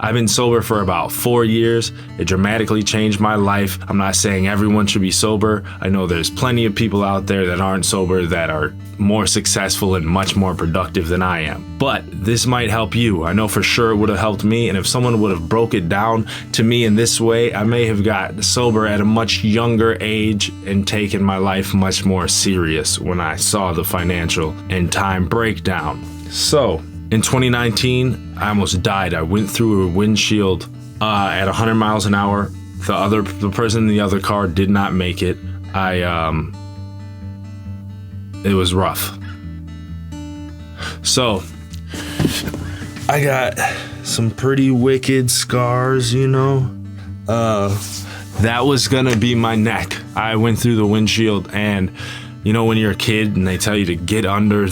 I've been sober for about 4 years. It dramatically changed my life. I'm not saying everyone should be sober. I know there's plenty of people out there that aren't sober that are more successful and much more productive than I am. But this might help you. I know for sure it would have helped me, and if someone would have broke it down to me in this way, I may have got sober at a much younger age and taken my life much more serious when I saw the financial and time breakdown. So, in 2019, I almost died. I went through a windshield at 100 miles an hour. The person in the other car did not make it. It was rough. So, I got some pretty wicked scars, you know. That was gonna be my neck. I went through the windshield, and you know when you're a kid and they tell you to get under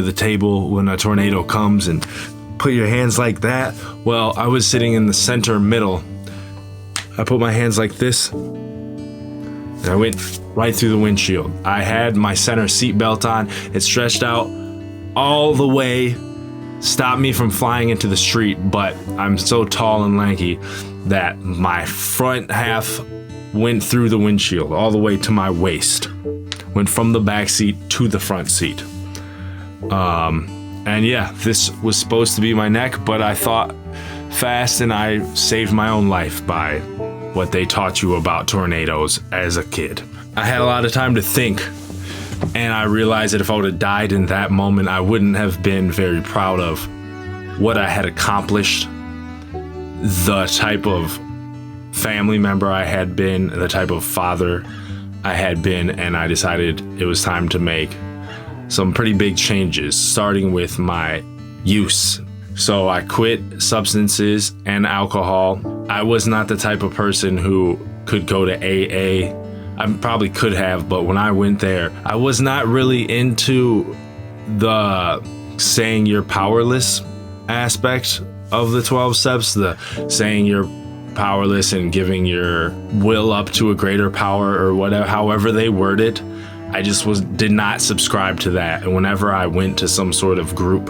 the table when a tornado comes and put your hands like that? Well, I was sitting in the center middle. I put my hands like this, and I went right through the windshield. I had my center seat belt on. It stretched out all the way, stopped me from flying into the street, but I'm so tall and lanky that my front half went through the windshield all the way to my waist. Went from the back seat to the front seat. And yeah, this was supposed to be my neck, but I thought fast and I saved my own life by what they taught you about tornadoes as a kid. I had a lot of time to think, and I realized that if I would have died in that moment, I wouldn't have been very proud of what I had accomplished, the type of family member I had been, the type of father I had been, and I decided it was time to make some pretty big changes, starting with my use. So I quit substances and alcohol. I was not the type of person who could go to AA. I probably could have, but when I went there, I was not really into the saying you're powerless aspect of the 12 steps, the saying you're powerless and giving your will up to a greater power or whatever, however they word it. I just did not subscribe to that. And whenever I went to some sort of group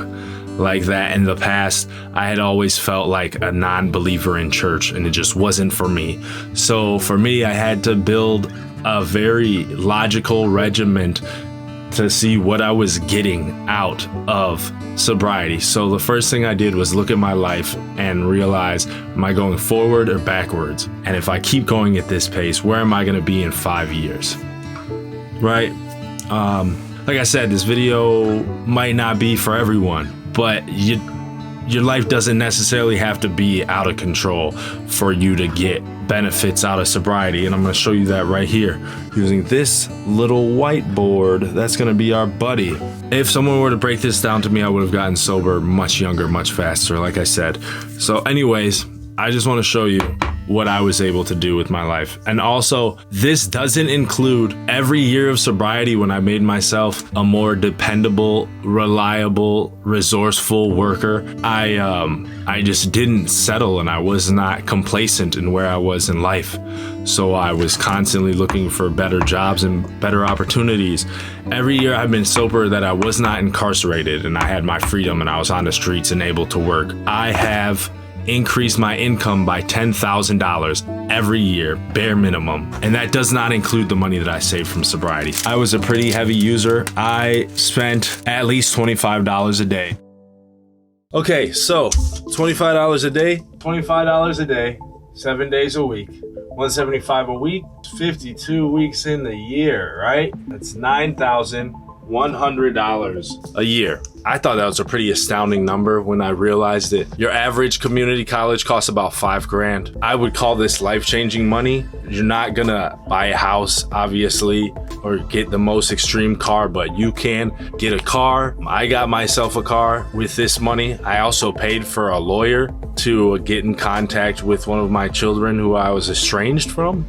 like that in the past, I had always felt like a non-believer in church, and it just wasn't for me. So for me, I had to build a very logical regiment to see what I was getting out of sobriety. So the first thing I did was look at my life and realize, am I going forward or backwards? And if I keep going at this pace, where am I going to be in 5 years? Right? Like I said, this video might not be for everyone, but your life doesn't necessarily have to be out of control for you to get benefits out of sobriety. And I'm going to show you that right here using this little whiteboard. That's going to be our buddy. If someone were to break this down to me, I would have gotten sober much younger, much faster, like I said. So anyways, I just want to show you what I was able to do with my life. And also, this doesn't include every year of sobriety when I made myself a more dependable, reliable, resourceful worker. I just didn't settle, and I was not complacent in where I was in life. So I was constantly looking for better jobs and better opportunities. Every year I've been sober that I was not incarcerated and I had my freedom and I was on the streets and able to work. I have increase my income by $10,000 every year, bare minimum. And that does not include the money that I saved from sobriety. I was a pretty heavy user. I spent at least $25 a day. Okay, so $25 a day, $25 a day, 7 days a week, $175 a week, 52 weeks in the year, right? That's $9,100 a year. I thought that was a pretty astounding number when I realized it. Your average community college costs about $5,000. I would call this life-changing money. You're not gonna buy a house, obviously, or get the most extreme car, but you can get a car. I got myself a car with this money. I also paid for a lawyer to get in contact with one of my children who I was estranged from.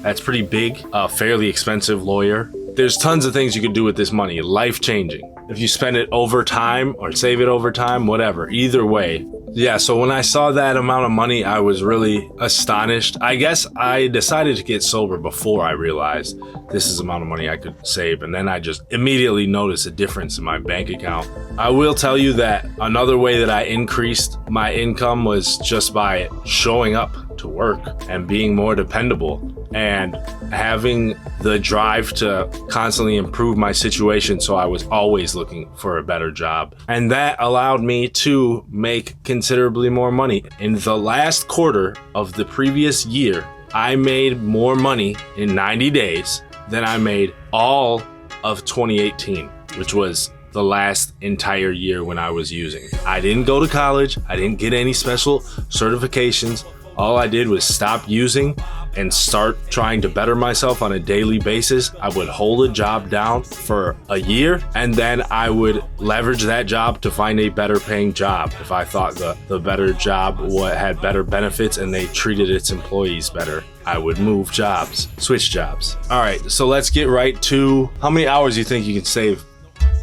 That's pretty big. A fairly expensive lawyer. There's tons of things you could do with this money. Life-changing. if you spend it over time or save it over time, whatever, either way. Yeah, so when I saw that amount of money, I was really astonished. I guess I decided to get sober before I realized this is the amount of money I could save. And then I just immediately noticed a difference in my bank account. I will tell you that another way that I increased my income was just by showing up to work and being more dependable and having the drive to constantly improve my situation. So I was always looking for a better job. And that allowed me to make considerably more money. In the last quarter of the previous year, I made more money in 90 days than I made all of 2018, which was the last entire year when I was using. I didn't go to college. I didn't get any special certifications. All I did was stop using and start trying to better myself on a daily basis. I would hold a job down for a year, and then I would leverage that job to find a better paying job. If I thought the better job had better benefits and they treated its employees better, I would move jobs, switch jobs. All right, so let's get right to how many hours you think you can save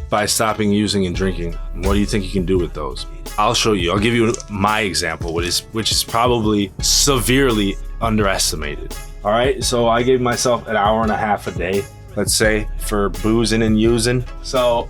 by stopping using and drinking. What do you think you can do with those? I'll show you. I'll give you my example, which is probably severely underestimated. All right, so I gave myself an hour and a half a day, let's say, for boozing and using. So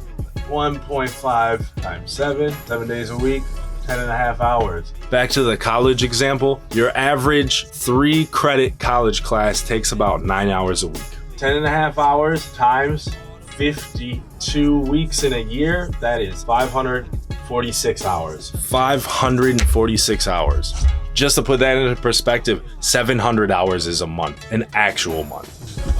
1.5 times 7 days a week, 10 and a half hours. Back to the college example, your average 3-credit college class takes about 9 hours a week. 10 and a half hours times 52 weeks in a year, that is 546 hours. 546 hours. Just to put that into perspective, 700 hours is a month, an actual month.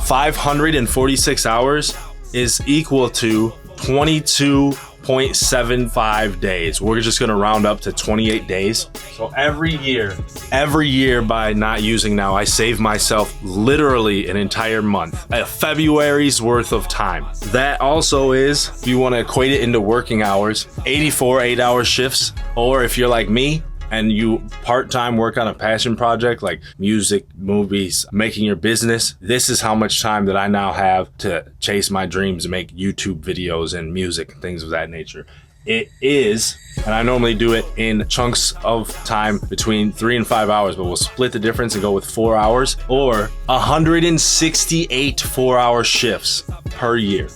546 hours is equal to 22.75 days. We're just gonna round up to 28 days. So every year by not using now, I save myself literally an entire month, a February's worth of time. That also is, if you wanna equate it into working hours, 84 8-hour shifts, or if you're like me, and you part-time work on a passion project like music, movies, making your business, this is how much time that I now have to chase my dreams and make YouTube videos and music and things of that nature. It is, and I normally do it in chunks of time between 3 and 5 hours, but we'll split the difference and go with 4 hours, or 168 4-hour shifts per year.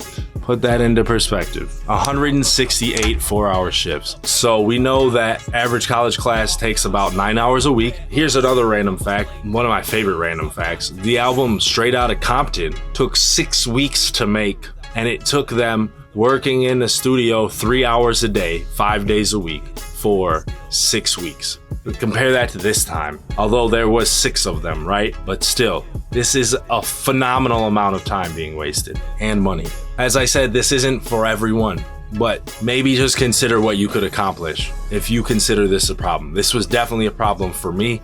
Put that into perspective. 168 4-hour shifts. So we know that average college class takes about 9 hours a week. Here's another random fact, one of my favorite random facts. The album Straight Outta Compton took 6 weeks to make, and it took them working in the studio 3 hours a day, 5 days a week for 6 weeks. Compare that to this time, although there was 6 of them, right? But still, this is a phenomenal amount of time being wasted and money. As I said, this isn't for everyone, but maybe just consider what you could accomplish if you consider this a problem. This was definitely a problem for me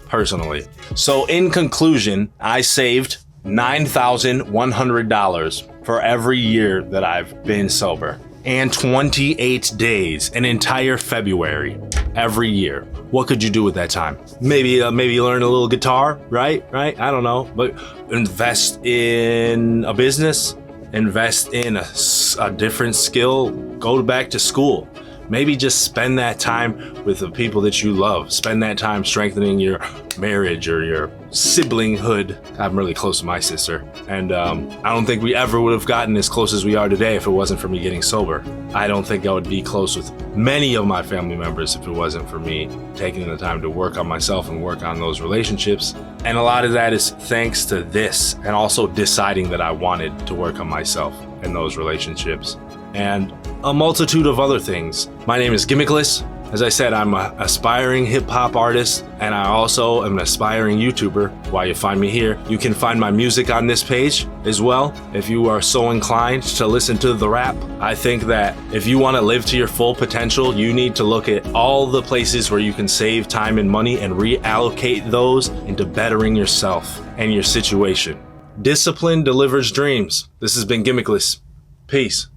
personally. So in conclusion, I saved $9,100 for every year that I've been sober, and 28 days, an entire February, every year. What could you do with that time? Maybe learn a little guitar, right? I don't know, but invest in a business, invest in a different skill, go back to school. Maybe just spend that time with the people that you love. Spend that time strengthening your marriage or your siblinghood. I'm really close to my sister, and I don't think we ever would have gotten as close as we are today if it wasn't for me getting sober. I don't think I would be close with many of my family members if it wasn't for me taking the time to work on myself and work on those relationships. And a lot of that is thanks to this, and also deciding that I wanted to work on myself and those relationships, and a multitude of other things. My name is Gimmickless. As I said, I'm an aspiring hip-hop artist, and I also am an aspiring YouTuber. Why you find me here. You can find my music on this page as well, if you are so inclined to listen to the rap. I think that if you want to live to your full potential, you need to look at all the places where you can save time and money and reallocate those into bettering yourself and your situation. Discipline delivers dreams. This has been Gimmickless. Peace.